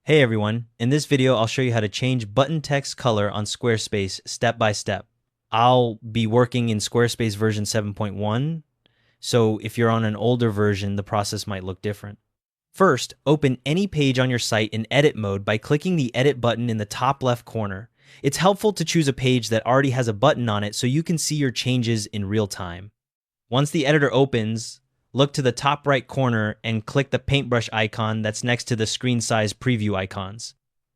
Hey everyone, in this video I'll show you how to change button text color on Squarespace step by step. I'll be working in Squarespace version 7.1, so if you're on an older version, the process might look different. First, open any page on your site in edit mode by clicking the edit button in the top left corner. It's helpful to choose a page that already has a button on it so you can see your changes in real time. Once the editor opens, look to the top right corner and click the paintbrush icon that's next to the screen size preview icons.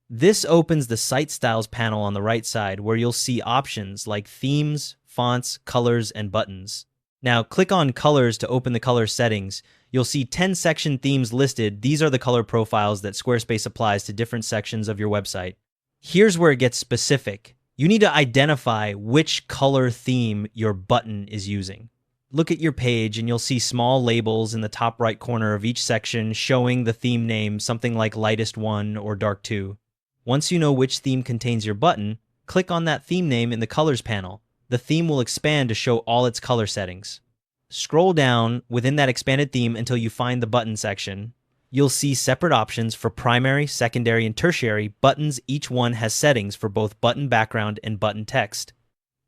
This opens the Site Styles panel on the right side where you'll see options like themes, fonts, colors, and buttons. Now click on Colors to open the color settings. You'll see 10 section themes listed. These are the color profiles that Squarespace applies to different sections of your website. Here's where it gets specific. You need to identify which color theme your button is using. Look at your page and you'll see small labels in the top right corner of each section showing the theme name, something like Lightest 1 or Dark 2. Once you know which theme contains your button, click on that theme name in the Colors panel. The theme will expand to show all its color settings. Scroll down within that expanded theme until you find the button section. You'll see separate options for primary, secondary, and tertiary buttons. Each one has settings for both button background and button text.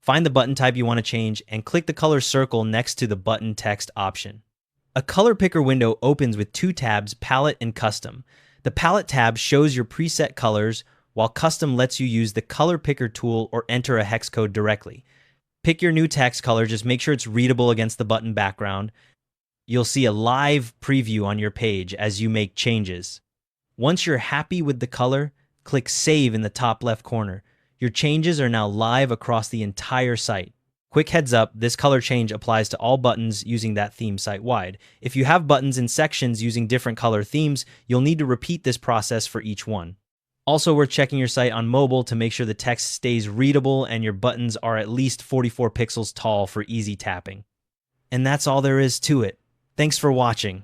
Find the button type you want to change and click the color circle next to the button text option. A color picker window opens with two tabs, Palette and Custom. The Palette tab shows your preset colors, while Custom lets you use the color picker tool or enter a hex code directly. Pick your new text color, just make sure it's readable against the button background. You'll see a live preview on your page as you make changes. Once you're happy with the color, click Save in the top left corner. Your changes are now live across the entire site. Quick heads up, this color change applies to all buttons using that theme site-wide. If you have buttons in sections using different color themes, you'll need to repeat this process for each one. Also worth checking your site on mobile to make sure the text stays readable and your buttons are at least 44 pixels tall for easy tapping. And that's all there is to it. Thanks for watching.